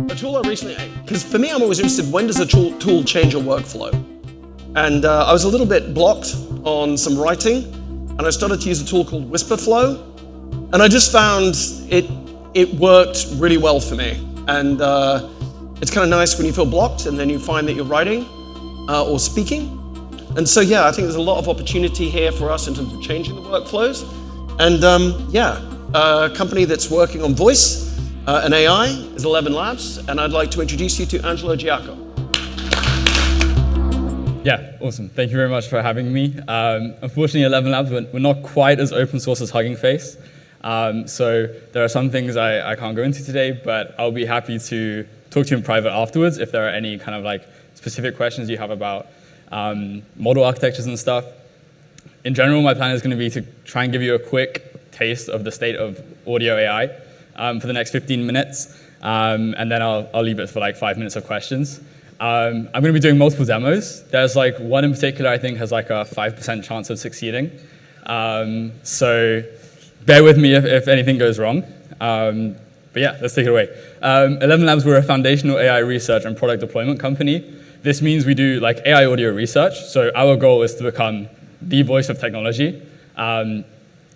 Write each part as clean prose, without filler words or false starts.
A tool I recently, because for me I'm always interested, when does a tool change your workflow? And I was a little bit blocked on some writing, and I started to use a tool called Whisperflow, and I just found it worked really well for me. And it's kind of nice when you feel blocked and then you find that you're writing or speaking. And so yeah, I think there's a lot of opportunity here for us in terms of changing the workflows. And a company that's working on voice and AI is ElevenLabs, and I'd like to introduce you to Angelo Giacco. Yeah, awesome. Thank you very much for having me. Unfortunately, ElevenLabs, we're not quite as open source as Hugging Face. So there are some things I can't go into today, but I'll be happy to talk to you in private afterwards if there are any kind of like specific questions you have about model architectures and stuff. In general, my plan is going to be to try and give you a quick taste of the state of audio AI for the next 15 minutes, and then I'll leave it for like 5 minutes of questions. I'm going to be doing multiple demos. There's like one in particular I think has like a 5% chance of succeeding. So bear with me if anything goes wrong. But yeah, let's take it away. ElevenLabs, we're a foundational AI research and product deployment company. This means we do like AI audio research. So our goal is to become the voice of technology.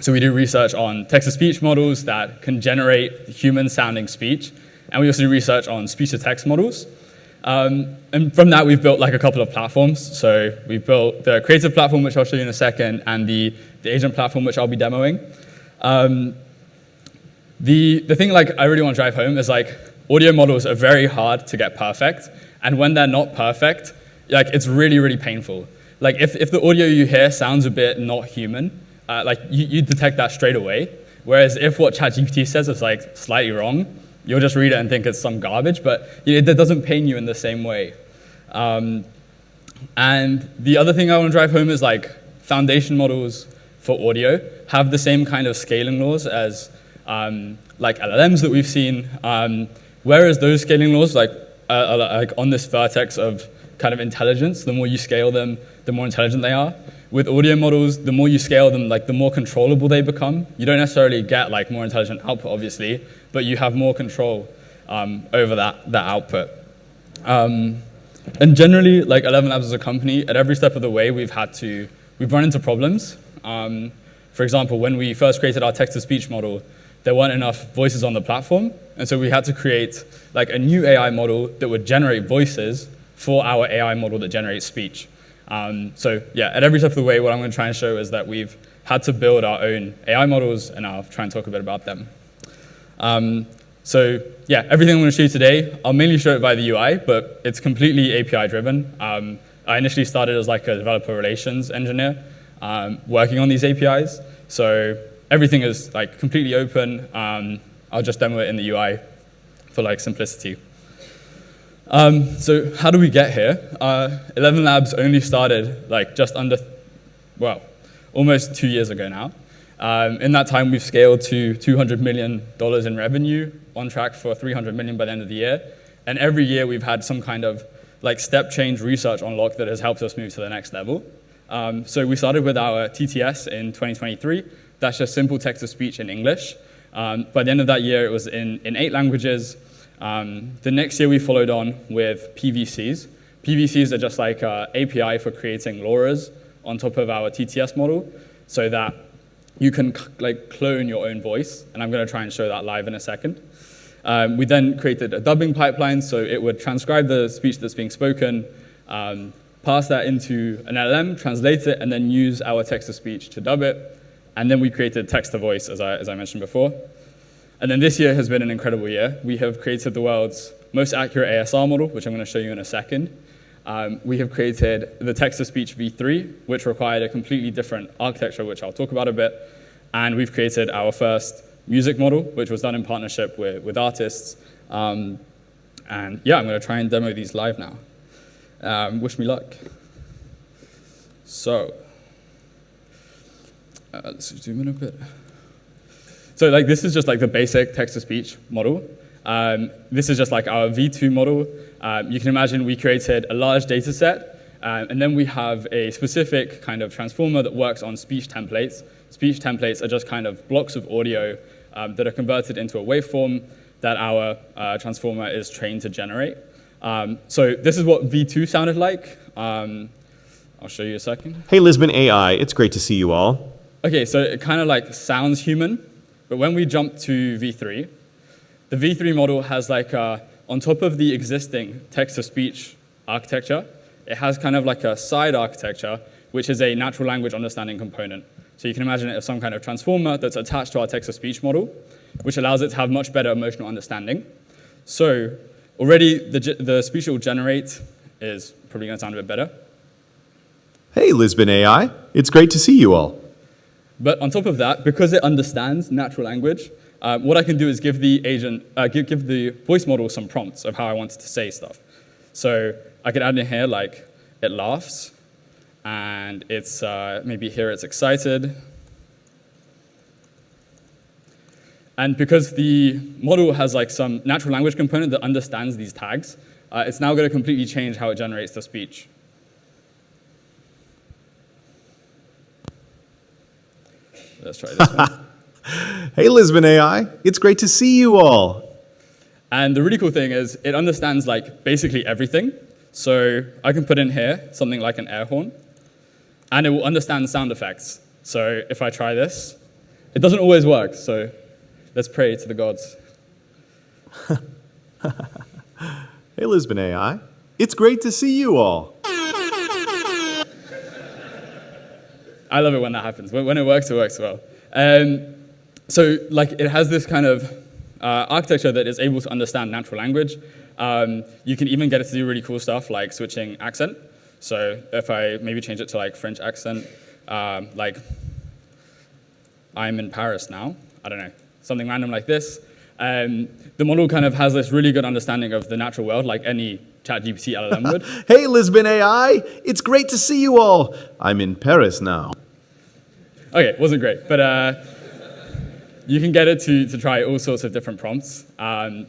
So we do research on text-to-speech models that can generate human-sounding speech. And we also do research on speech-to-text models. And from that, we've built like a couple of platforms. So we've built the creative platform, which I'll show you in a second, and the agent platform, which I'll be demoing. The thing like I really want to drive home is like audio models are very hard to get perfect. And when they're not perfect, like it's really, really painful. Like if the audio you hear sounds a bit not human, like you detect that straight away. Whereas if what ChatGPT says is like slightly wrong, you'll just read it and think it's some garbage, but it doesn't pain you in the same way. And the other thing I want to drive home is like foundation models for audio have the same kind of scaling laws as like LLMs that we've seen, whereas those scaling laws like are like on this vertex of kind of intelligence. The more you scale them, the more intelligent they are. With audio models, the more you scale them, like the more controllable they become. You don't necessarily get like more intelligent output, obviously, but you have more control over that output. And generally, like ElevenLabs as a company, at every step of the way, we've run into problems. For example, when we first created our text-to-speech model, there weren't enough voices on the platform, and so we had to create like a new AI model that would generate voices for our AI model that generates speech. So yeah, at every step of the way, what I'm going to try and show is that we've had to build our own AI models, and I'll try and talk a bit about them. So yeah, everything I'm going to show you today, I'll mainly show it via the UI, but it's completely API-driven. I initially started as like a developer relations engineer, working on these APIs. So everything is like completely open. I'll just demo it in the UI for like simplicity. So how do we get here? ElevenLabs only started like just under, well, almost 2 years ago now. In that time, we've scaled to $200 million in revenue, on track for $300 million by the end of the year. And every year, we've had some kind of like step change research unlock that has helped us move to the next level. So we started with our TTS in 2023. That's just simple text-to-speech in English. By the end of that year, it was in 8 languages. The next year, we followed on with PVCs. PVCs are just like an API for creating LoRa's on top of our TTS model so that you can like clone your own voice. And I'm going to try and show that live in a second. We then created a dubbing pipeline, so it would transcribe the speech that's being spoken, pass that into an LLM, translate it, and then use our text-to-speech to dub it. And then we created text-to-voice, as I mentioned before. And then this year has been an incredible year. We have created the world's most accurate ASR model, which I'm going to show you in a second. We have created the text-to-speech V3, which required a completely different architecture, which I'll talk about a bit. And we've created our first music model, which was done in partnership with artists. And yeah, I'm going to try and demo these live now. Wish me luck. So let's zoom in a bit. So like this is just like the basic text-to-speech model. This is just like our V2 model. You can imagine we created a large data set, and then we have a specific kind of transformer that works on speech templates. Speech templates are just kind of blocks of audio that are converted into a waveform that our transformer is trained to generate. So this is what V2 sounded like. I'll show you a second. Hey, Lisbon AI, it's great to see you all. Okay, so it kind of like sounds human, but when we jump to V3, the V3 model has like, on top of the existing text-to-speech architecture, it has kind of like a side architecture, which is a natural language understanding component. So you can imagine it as some kind of transformer that's attached to our text-to-speech model, which allows it to have much better emotional understanding. So already the speech it will generate is probably going to sound a bit better. Hey, Lisbon AI, it's great to see you all. But on top of that, because it understands natural language, what I can do is give the give the voice model some prompts of how I want it to say stuff. So I could add in here like it laughs, and it's maybe here it's excited. And because the model has like some natural language component that understands these tags, it's now going to completely change how it generates the speech. Let's try this one. Hey, Lisbon AI, it's great to see you all. And the really cool thing is it understands like basically everything. So I can put in here something like an air horn, and it will understand sound effects. So if I try this, it doesn't always work. So let's pray to the gods. Hey, Lisbon AI, it's great to see you all. I love it when that happens. When it works well. So like it has this kind of architecture that is able to understand natural language. You can even get it to do really cool stuff like switching accent. So if I maybe change it to like French accent, like I'm in Paris now, I don't know, something random like this. The model kind of has this really good understanding of the natural world, like any ChatGPT LLM would. Hey, Lisbon AI, it's great to see you all. I'm in Paris now. Okay, it wasn't great, but you can get it to try all sorts of different prompts. And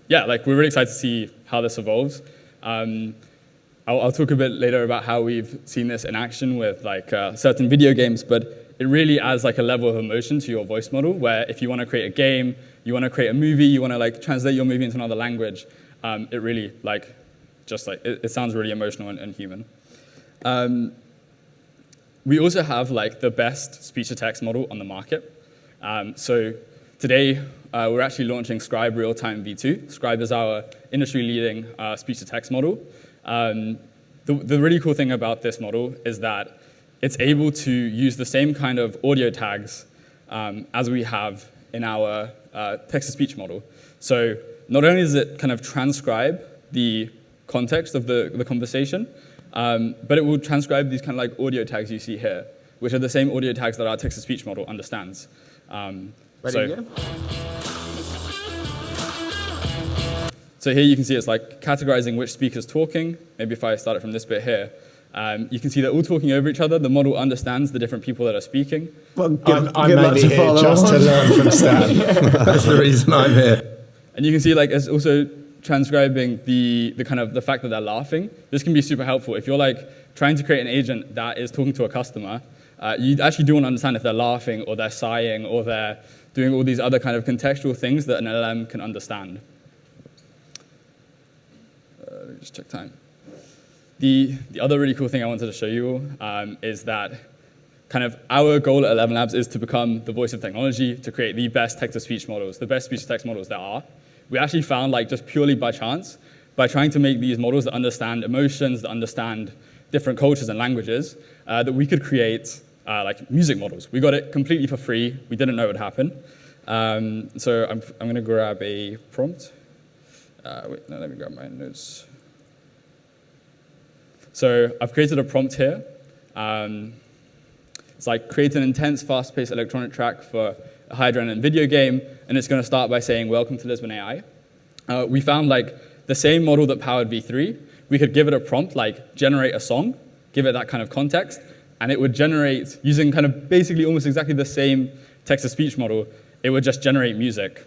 yeah, like we're really excited to see how this evolves. I'll talk a bit later about how we've seen this in action with like certain video games, but it really adds like a level of emotion to your voice model where if you want to create a game, you want to create a movie, you want to like translate your movie into another language, it really like, just like, it sounds really emotional and human. We also have like the best speech-to-text model on the market. So today, we're actually launching Scribe Realtime V2. Scribe is our industry-leading speech-to-text model. The really cool thing about this model is that it's able to use the same kind of audio tags as we have in our text-to-speech model. So not only does it kind of transcribe the context of the conversation, but it will transcribe these kind of like audio tags you see here, which are the same audio tags that our text-to-speech model understands. So here you can see it's like categorizing which speaker's talking. Maybe if I start it from this bit here, you can see they're all talking over each other. The model understands the different people that are speaking. Well, I'm mainly here just to learn from Stan. That's the reason I'm here. And you can see like it's also transcribing the kind of the fact that they're laughing. This can be super helpful. If you're like trying to create an agent that is talking to a customer, you actually do want to understand if they're laughing or they're sighing or they're doing all these other kind of contextual things that an LLM can understand. Let me just check time. The other really cool thing I wanted to show you is that kind of our goal at ElevenLabs is to become the voice of technology, to create the best text-to-speech models, the best speech-to-text models there are. We actually found, like just purely by chance, by trying to make these models that understand emotions, that understand different cultures and languages, that we could create like music models. We got it completely for free. We didn't know it would happen. So I'm going to grab a prompt. Wait, no, let me grab my notes. So I've created a prompt here. It's like create an intense, fast-paced electronic track for a high-adrenaline video game, and it's going to start by saying, welcome to Lisbon AI. We found like the same model that powered V3. We could give it a prompt like generate a song, give it that kind of context, and it would generate, using kind of basically almost exactly the same text-to-speech model, it would just generate music.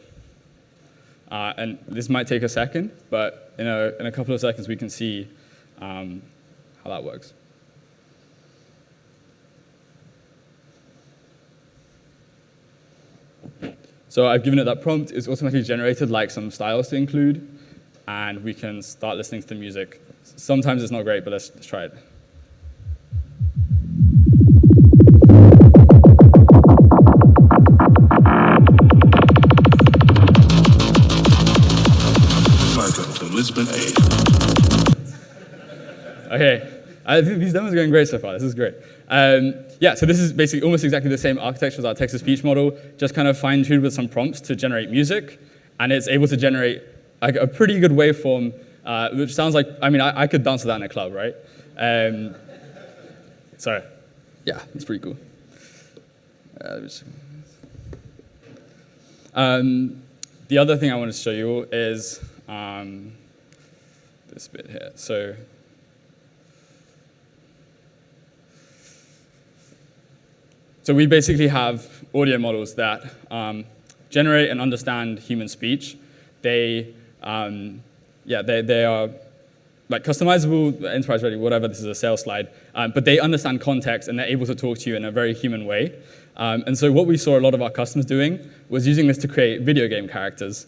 And this might take a second, but in a couple of seconds we can see how that works. So I've given it that prompt. It's automatically generated like some styles to include, and we can start listening to the music. Sometimes it's not great, but let's try it. Lisbon age. Okay, I think these demos are going great so far. This is great. Yeah, so this is basically almost exactly the same architecture as our text-to-speech model, just kind of fine-tuned with some prompts to generate music, and it's able to generate like a pretty good waveform, which sounds like, I mean, I could dance to that in a club, right? So, yeah, it's pretty cool. The other thing I want to show you is this bit here. So we basically have audio models that generate and understand human speech. They are like customizable, enterprise ready, whatever. This is a sales slide, but they understand context and they're able to talk to you in a very human way. And so what we saw a lot of our customers doing was using this to create video game characters.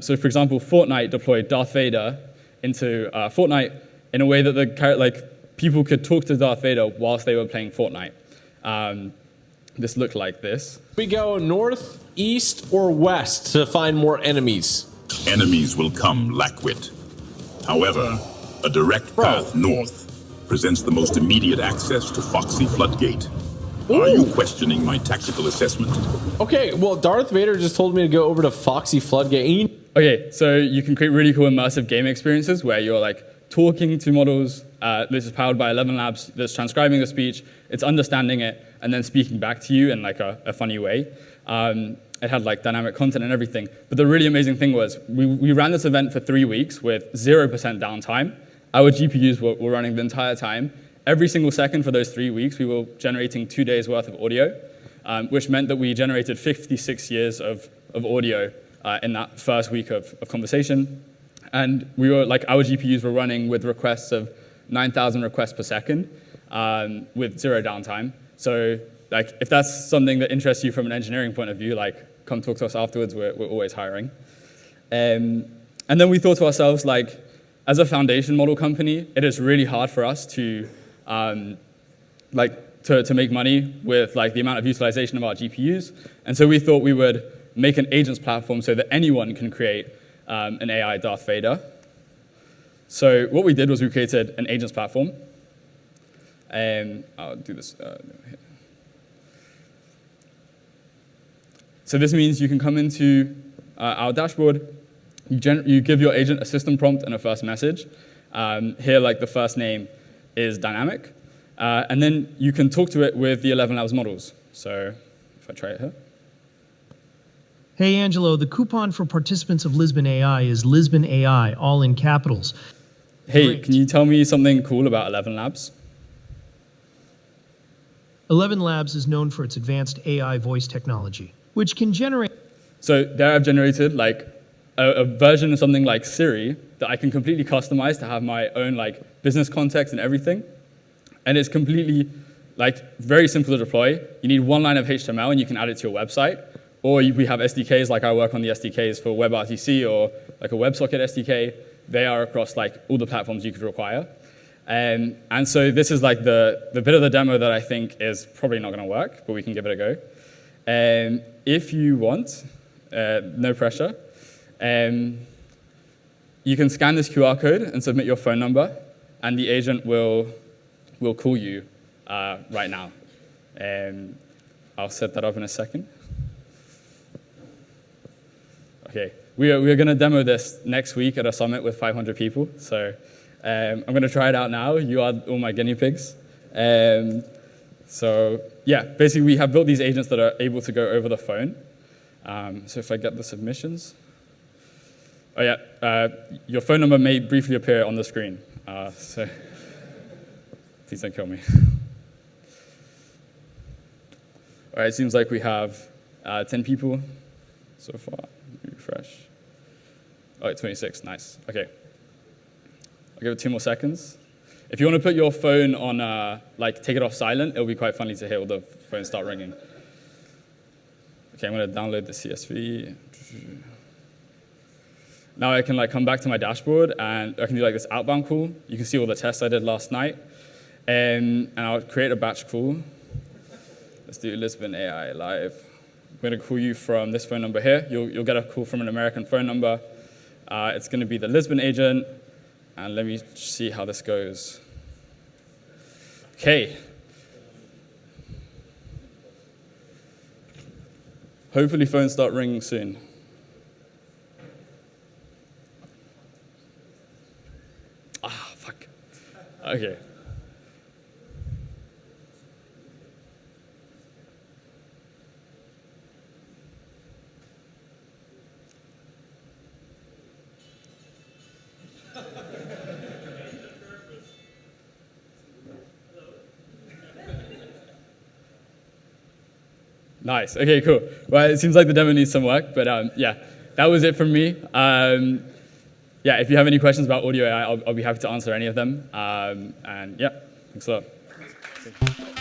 So for example, Fortnite deployed Darth Vader into Fortnite in a way that people could talk to Darth Vader whilst they were playing Fortnite. This looked like this. We go north, east, or west to find more enemies. Enemies will come, Lackwit. However, a direct path north presents the most immediate access to Foxy Floodgate. Are you questioning my tactical assessment? Okay, well, Darth Vader just told me to go over to Foxy Floodgate. Okay, so you can create really cool immersive game experiences where you're like talking to models. This is powered by ElevenLabs. That's transcribing the speech. It's understanding it and then speaking back to you in like a funny way. It had like dynamic content and everything. But the really amazing thing was we ran this event for 3 weeks with 0% downtime. Our GPUs were running the entire time. Every single second for those 3 weeks, we were generating 2 days worth of audio, which meant that we generated 56 years of audio in that first week of conversation. And we were like, our GPUs were running with requests of 9,000 requests per second with 0 downtime. So like, if that's something that interests you from an engineering point of view, like, come talk to us afterwards. We're always hiring. And then we thought to ourselves, like, as a foundation model company, it is really hard for us to make money with like the amount of utilization of our GPUs. And so we thought we would make an agents platform so that anyone can create an AI Darth Vader. So what we did was we created an agents platform. I'll do this here. So this means you can come into our dashboard. You give your agent a system prompt and a first message. Here, like the first name is dynamic. And then you can talk to it with the ElevenLabs models. So if I try it here. Hey, Angelo, the coupon for participants of Lisbon AI is Lisbon AI, all in capitals. Hey, Great. Can you tell me something cool about ElevenLabs? ElevenLabs is known for its advanced AI voice technology, which can generate... So there I've generated like a version of something like Siri that I can completely customize to have my own like business context and everything. And it's completely like very simple to deploy. You need one line of HTML and you can add it to your website. Or we have SDKs, like I work on the SDKs for WebRTC or like a WebSocket SDK. They are across like all the platforms you could require. And so this is like the bit of the demo that I think is probably not going to work, but we can give it a go. If you want, no pressure, you can scan this QR code and submit your phone number, and the agent will call you right now. I'll set that up in a second. Okay, we are going to demo this next week at a summit with 500 people. So I'm going to try it out now. You are all my guinea pigs. So yeah, basically we have built these agents that are able to go over the phone. So if I get the submissions. Oh yeah, your phone number may briefly appear on the screen. So please don't kill me. All right, it seems like we have 10 people so far. Refresh. Oh, 26, nice. Okay. I'll give it 2 more seconds. If you want to put your phone on, like, take it off silent, it'll be quite funny to hear all the phones start ringing. Okay, I'm going to download the CSV. Now I can come back to my dashboard, and I can do this outbound call. You can see all the tests I did last night. And I'll create a batch call. Let's do Lisbon AI live. I'm going to call you from this phone number here. You'll get a call from an American phone number. It's going to be the Lisbon agent. And let me see how this goes. Okay. Hopefully phones start ringing soon. Fuck. Okay. Nice. Okay, cool. Well, it seems like the demo needs some work, but yeah, that was it from me. Yeah, if you have any questions about audio AI, I'll be happy to answer any of them. And yeah, thanks a lot.